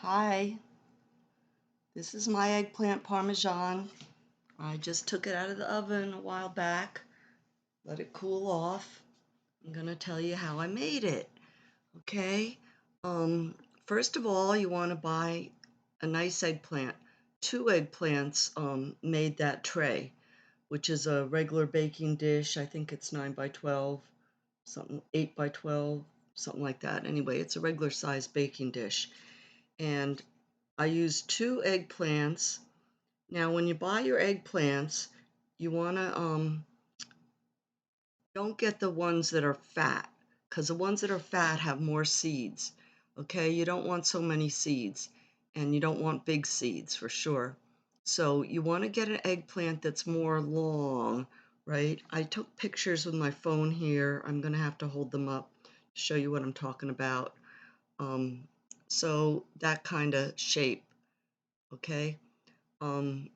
Hi, this is my eggplant parmesan. I just took it out of the oven a while back, let it cool off. I'm gonna tell you how I made it, okay? Um, First of all, you wanna buy a nice eggplant. Two eggplants made that tray, which is a regular baking dish. I think it's 9 by 12, something 8 by 12, something like that. Anyway, it's a regular size baking dish. And I used two eggplants. Now, when you buy your eggplants, you want to don't get the ones that are fat, because the ones that are fat have more seeds. Okay, you don't want so many seeds, and you don't want big seeds for sure. So you want to get an eggplant that's more long, right? I took pictures with my phone here. I'm going to have to hold them up to show you what I'm talking about. Um, so that kind of shape, okay? Um,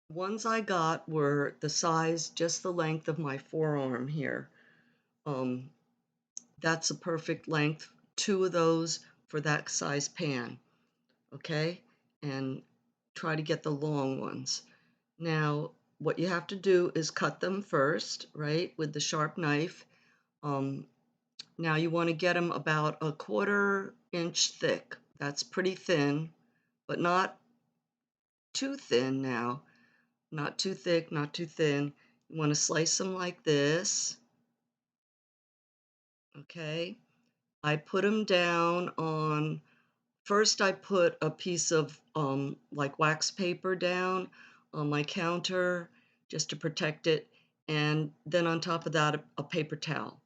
Ones I got were the size, just the length of my forearm here. Um, that's a perfect length. Two of those for that size pan, okay? And try to get the long ones. Now, what you have to do is cut them first, right, with the sharp knife. Um, Now you want to get them about a 1/4 inch thick. That's pretty thin, but not too thin now. Not too thick, not too thin. You want to slice them like this, okay? I put them down on, first I put a piece of like wax paper down on my counter just to protect it, and then on top of that a paper towel,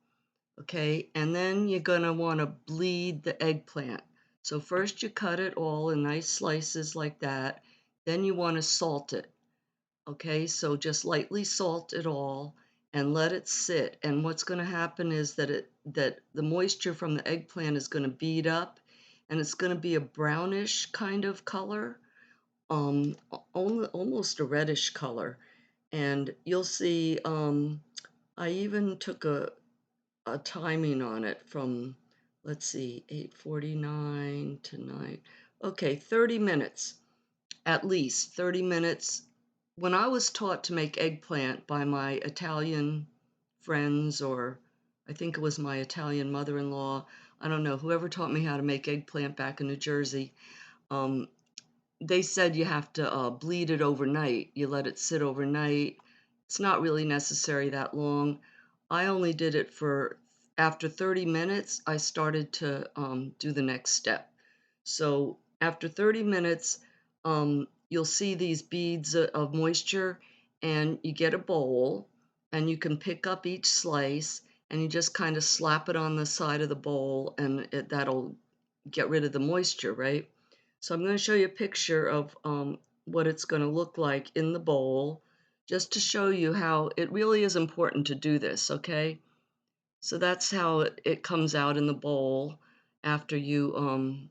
okay? And then you're gonna want to bleed the eggplant. So first you cut it all in nice slices like that, then you want to salt it. Okay, so just lightly salt it all and let it sit. And what's going to happen is that the moisture from the eggplant is going to bead up, and it's going to be a brownish kind of color, almost a reddish color. And you'll see, I even took a timing on it from, let's see, 8:49 to 9. Okay, 30 minutes, at least 30 minutes. When I was taught to make eggplant by my Italian friends, or I think it was my Italian mother-in-law, I don't know, whoever taught me how to make eggplant back in New Jersey, um, they said you have to bleed it overnight. You let it sit overnight. It's not really necessary that long. I only did it for, after 30 minutes, I started to do the next step. So after 30 minutes, you'll see these beads of moisture, and you get a bowl, and you can pick up each slice, and you just kind of slap it on the side of the bowl, and that'll get rid of the moisture, right? So I'm going to show you a picture of what it's going to look like in the bowl, just to show you how it really is important to do this, okay? So that's how it comes out in the bowl after you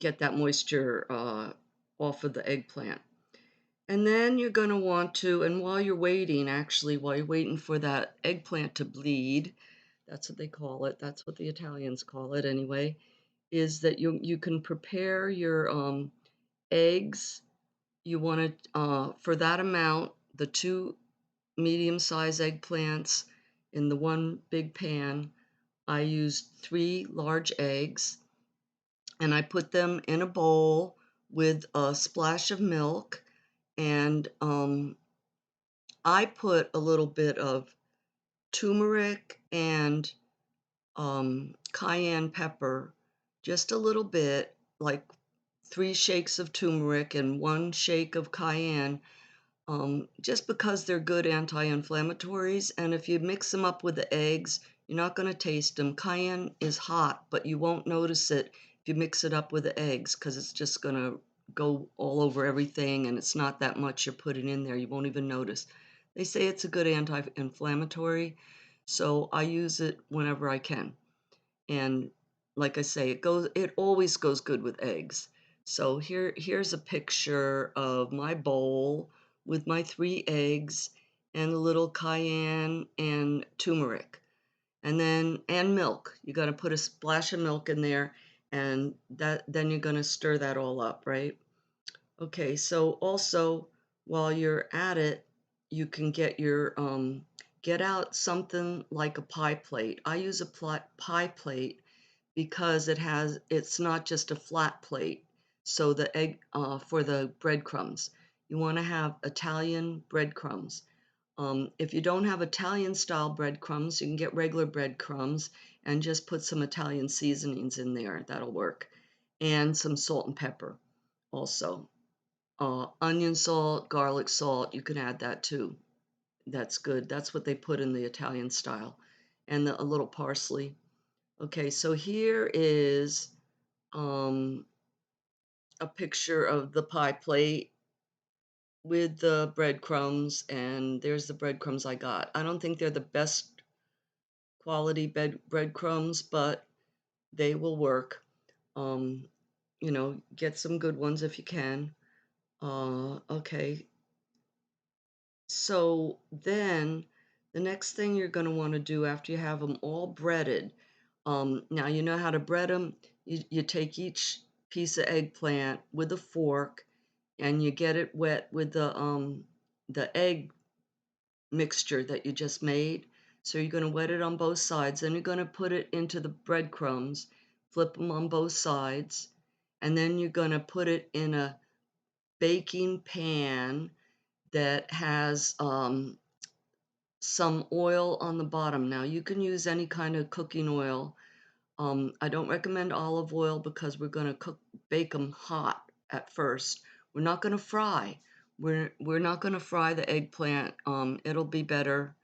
get that moisture off of the eggplant. And then you're going to want to, and while you're waiting, actually, while you're waiting for that eggplant to bleed, that's what they call it, that's what the Italians call it anyway, is that you can prepare your eggs. You want to, for that amount, the two medium-sized eggplants in the one big pan, I used 3 large eggs, and I put them in a bowl with a splash of milk, and I put a little bit of turmeric and cayenne pepper, just a little bit, like 3 shakes of turmeric and 1 shake of cayenne, just because they're good anti-inflammatories. And if you mix them up with the eggs, you're not going to taste them. Cayenne is hot, but you won't notice it if you mix it up with the eggs, because it's just going to go all over everything, and it's not that much you're putting in there. You won't even notice. They say it's a good anti-inflammatory, so I use it whenever I can. And like I say, it always goes good with eggs. So here's a picture of my bowl with my 3 eggs and a little cayenne and turmeric. And then, and milk. You got to put a splash of milk in there. and then you're going to stir that all up, right? Okay, so also while you're at it, you can get out something like a pie plate. I use a pie plate because it's not just a flat plate. So the egg for the breadcrumbs, you want to have Italian breadcrumbs. If you don't have Italian style breadcrumbs, you can get regular breadcrumbs and just put some Italian seasonings in there. That'll work. And some salt and pepper also. Onion salt, garlic salt, you can add that too. That's good. That's what they put in the Italian style. And a little parsley. Okay, so here is um, a picture of the pie plate with the breadcrumbs, and there's the breadcrumbs I got. I don't think they're the best quality breadcrumbs, but they will work. Um, get some good ones if you can. Okay, so then the next thing you're going to want to do after you have them all breaded, now you know how to bread them. You take each piece of eggplant with a fork and you get it wet with the egg mixture that you just made. So you're going to wet it on both sides. Then you're going to put it into the breadcrumbs, flip them on both sides, and then you're going to put it in a baking pan that has some oil on the bottom. Now you can use any kind of cooking oil. I don't recommend olive oil because we're going to bake them hot at first. We're not going to fry. We're not going to fry the eggplant. It'll be better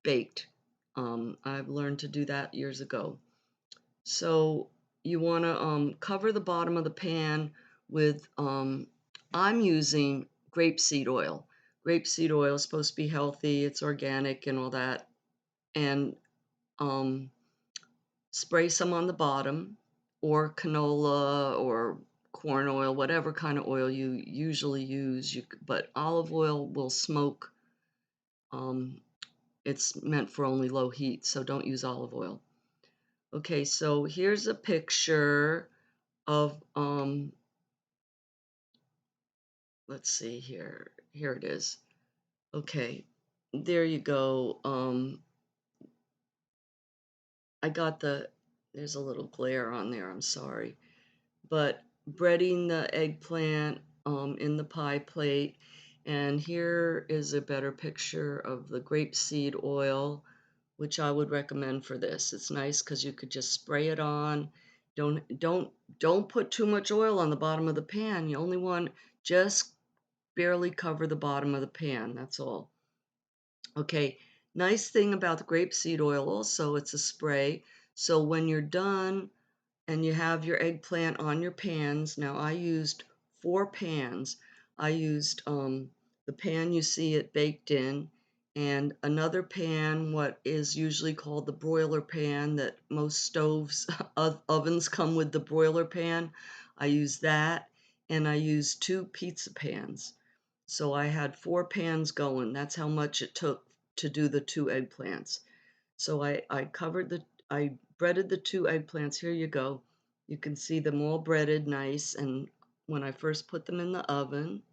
baked. I've learned to do that years ago. So you want to cover the bottom of the pan with, I'm using grapeseed oil. Grapeseed oil is supposed to be healthy, it's organic and all that. And um, spray some on the bottom, or canola or corn oil, whatever kind of oil you usually use. But olive oil will smoke. Um, it's meant for only low heat, so don't use olive oil. Okay, so here's a picture of, let's see here. Here it is. Okay, there you go. I got there's a little glare on there, I'm sorry. But breading the eggplant in the pie plate. And here is a better picture of the grapeseed oil, which I would recommend for this. It's nice because you could just spray it on. Don't put too much oil on the bottom of the pan. You only want just barely cover the bottom of the pan. That's all. Okay, nice thing about the grapeseed oil also, it's a spray. So when you're done and you have your eggplant on your pans, now I used 4 pans. I used the pan you see it baked in, and another pan, what is usually called the broiler pan, that most stoves, ovens come with the broiler pan. I used that, and I used 2 pizza pans. So I had 4 pans going. That's how much it took to do the 2 eggplants. So I breaded the 2 eggplants. Here you go. You can see them all breaded nice. And when I first put them in the oven,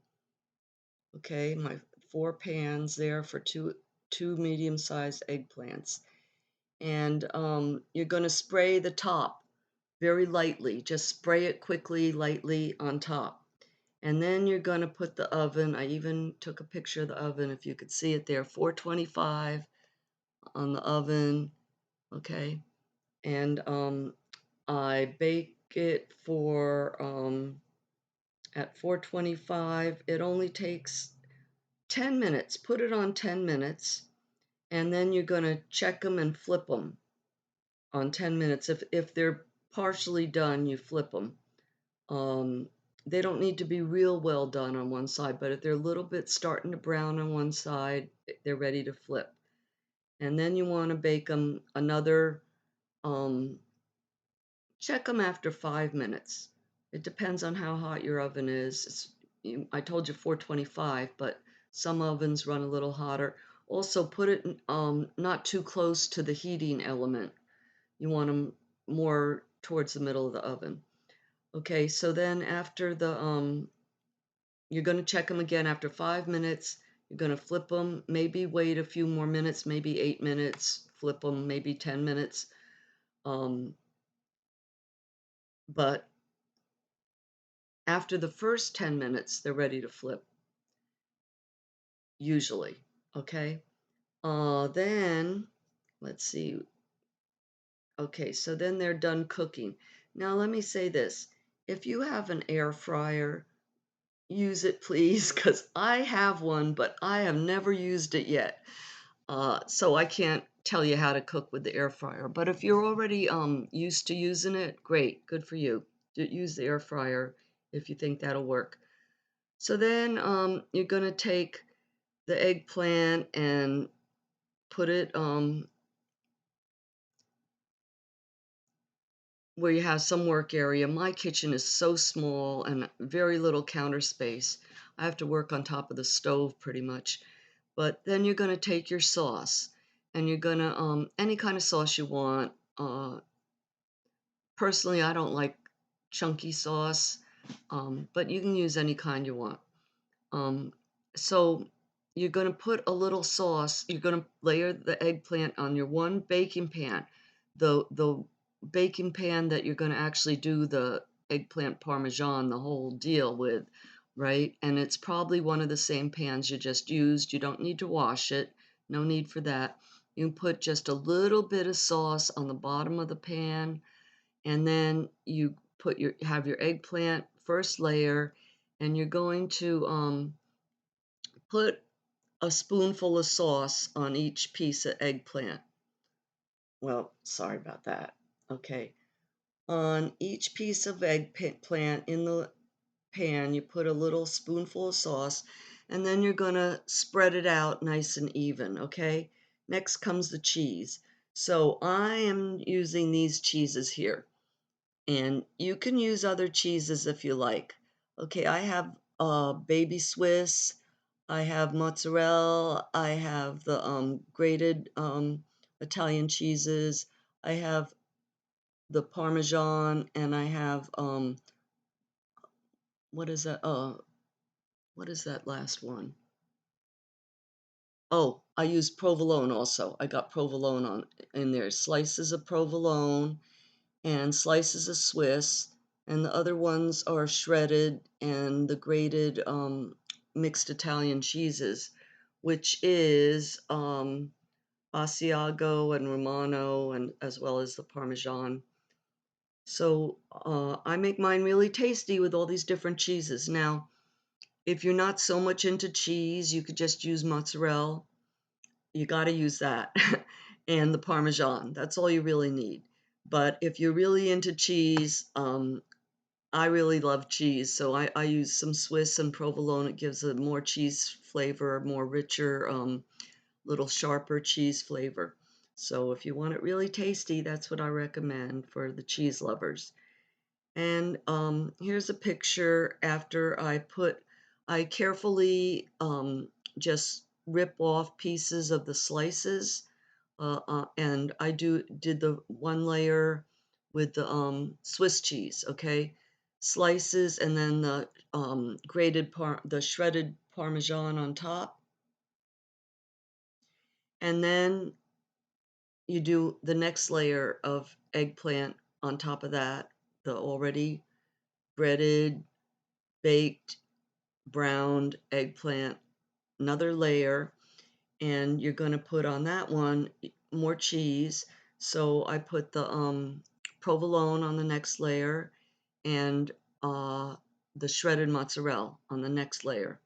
okay, my 4 pans there for two medium-sized eggplants. And you're going to spray the top very lightly. Just spray it quickly, lightly on top. And then you're going to put the oven. I even took a picture of the oven, if you could see it there, 425 on the oven. Okay. And I bake it for at 425. It only takes 10 minutes. Put it on 10 minutes, and then you're going to check them and flip them on 10 minutes. If they're partially done, you flip them. Um, they don't need to be real well done on one side, but if they're a little bit starting to brown on one side, they're ready to flip. And then you want to bake them another, check them after 5 minutes. It depends on how hot your oven is. I told you 425, but some ovens run a little hotter. Also, put it not too close to the heating element. You want them more towards the middle of the oven. Okay, so then after you're gonna check them again after 5 minutes. You're gonna flip them, maybe wait a few more minutes, maybe 8 minutes, flip them, maybe 10 minutes. Um, but after the first 10 minutes, they're ready to flip, usually. Okay. Then let's see. Okay, so then they're done cooking. Now let me say this. If you have an air fryer, use it please, because I have one, but I have never used it yet. So I can't tell you how to cook with the air fryer. But if you're already used to using it, great, good for you. Use the air fryer if you think that'll work. So then you're gonna take the eggplant and put it where you have some work area. My kitchen is so small and very little counter space. I have to work on top of the stove pretty much. But then you're going to take your sauce and you're going to, any kind of sauce you want. Personally, I don't like chunky sauce, but you can use any kind you want. Um, so you're going to put a little sauce. You're going to layer the eggplant on your one baking pan, the baking pan that you're going to actually do the eggplant parmesan, the whole deal with, right? And it's probably one of the same pans you just used. You don't need to wash it. No need for that. You can put just a little bit of sauce on the bottom of the pan, and then you have your eggplant first layer, and you're going to put a spoonful of sauce on each piece of eggplant. Well, sorry about that. Okay. On each piece of eggplant in the pan, you put a little spoonful of sauce, and then you're going to spread it out nice and even. Okay. Next comes the cheese. So I am using these cheeses here, and you can use other cheeses if you like. Okay, I have baby Swiss, I have mozzarella, I have the grated Italian cheeses, I have the Parmesan, and I have what is that? What is that last one? Oh, I use provolone also. I got provolone on in there. Slices of provolone and slices of Swiss, and the other ones are shredded and the grated mixed Italian cheeses, which is Asiago and Romano, and as well as the Parmesan. So I make mine really tasty with all these different cheeses. Now, if you're not so much into cheese, you could just use mozzarella. You got to use that. And the Parmesan. That's all you really need. But if you're really into cheese, I really love cheese, so I use some Swiss and provolone. It gives a more cheese flavor, more richer, little sharper cheese flavor. So if you want it really tasty, that's what I recommend for the cheese lovers. And here's a picture after I carefully just rip off pieces of the slices, and I did the one layer with the Swiss cheese, okay, slices, and then the the shredded Parmesan on top, and then you do the next layer of eggplant on top of that, the already breaded, baked, browned eggplant, another layer, and you're going to put on that one more cheese. So I put the provolone on the next layer, and the shredded mozzarella on the next layer.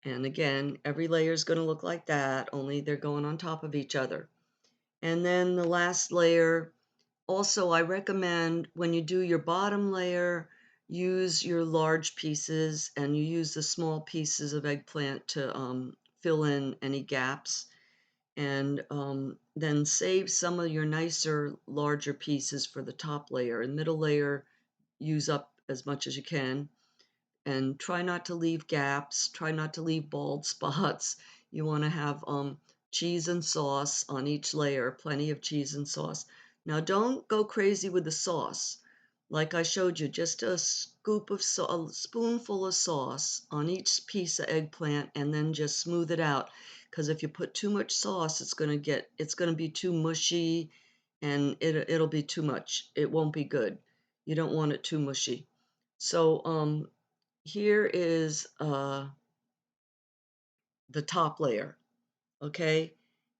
And again, every layer is going to look like that, only they're going on top of each other. And then the last layer, also, I recommend when you do your bottom layer, use your large pieces and you use the small pieces of eggplant to fill in any gaps. And then save some of your nicer, larger pieces for the top layer. And middle layer, use up as much as you can. And try not to leave gaps, try not to leave bald spots. You want to have cheese and sauce on each layer, plenty of cheese and sauce. Now, don't go crazy with the sauce. like I showed you, just a scoop of a spoonful of sauce on each piece of eggplant, and then just smooth it out. Because if you put too much sauce, it's gonna be too mushy, and it'll be too much. It won't be good. You don't want it too mushy. So here is the top layer, okay?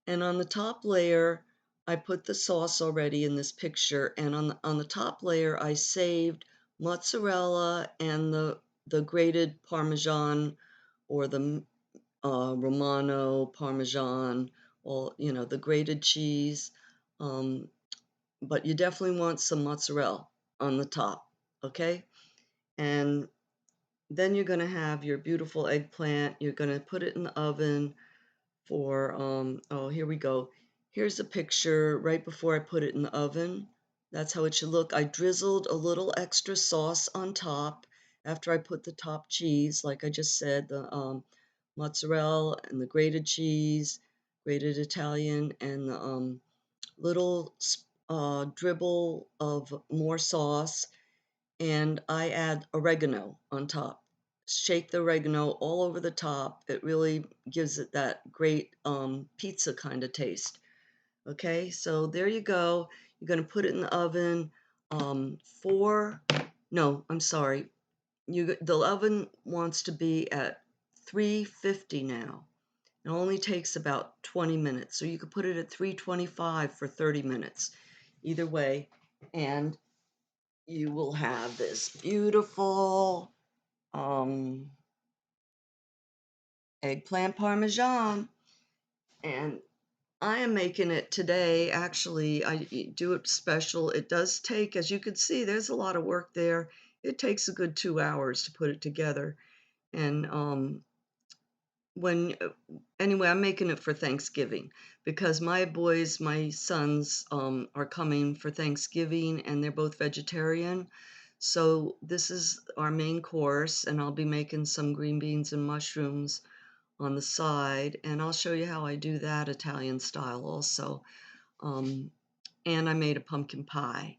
And on the top layer, I put the sauce already in this picture, and on the top layer, I saved mozzarella and the grated Parmesan or the Romano Parmesan, or the grated cheese. Um, but you definitely want some mozzarella on the top, okay? And then you're gonna have your beautiful eggplant. You're gonna put it in the oven for oh, here we go. Here's a picture right before I put it in the oven. That's how it should look. I drizzled a little extra sauce on top after I put the top cheese, like I just said, the mozzarella and the grated cheese, grated Italian, and the little dribble of more sauce, and I add oregano on top. Shake the oregano all over the top. It really gives it that great pizza kind of taste. Okay, so there you go. You're going to put it in the oven for, no, I'm sorry. The oven wants to be at 350 now. It only takes about 20 minutes. So you could put it at 325 for 30 minutes. Either way. And you will have this beautiful um, eggplant parmesan. And I am making it today. Actually, I do it special. It does take, as you can see, there's a lot of work there. It takes a good 2 hours to put it together. And when anyway, I'm making it for Thanksgiving because my sons are coming for Thanksgiving, and they're both vegetarian. So this is our main course, and I'll be making some green beans and mushrooms on the side, and I'll show you how I do that Italian style also. um, and I made a pumpkin pie,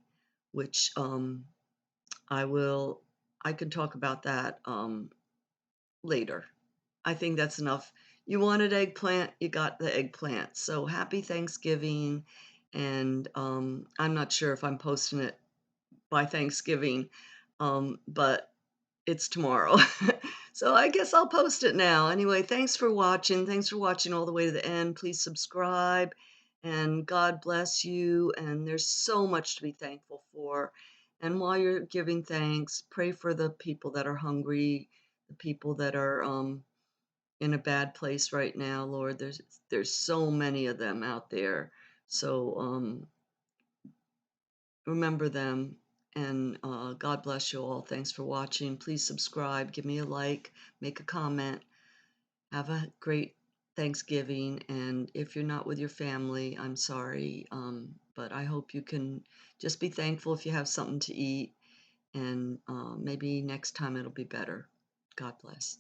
which I will I can talk about that later. I think that's enough. You wanted eggplant, you got the eggplant. So happy Thanksgiving. And I'm not sure if I'm posting it by Thanksgiving, but it's tomorrow. So I guess I'll post it now. Anyway, thanks for watching. Thanks for watching all the way to the end. Please subscribe, and God bless you. And there's so much to be thankful for. And while you're giving thanks, pray for the people that are hungry, the people that are in a bad place right now, Lord. There's so many of them out there. So remember them, and God bless you all. Thanks for watching. Please subscribe, give me a like, make a comment. Have a great Thanksgiving, and if you're not with your family, I'm sorry, but I hope you can just be thankful if you have something to eat, and maybe next time it'll be better. God bless.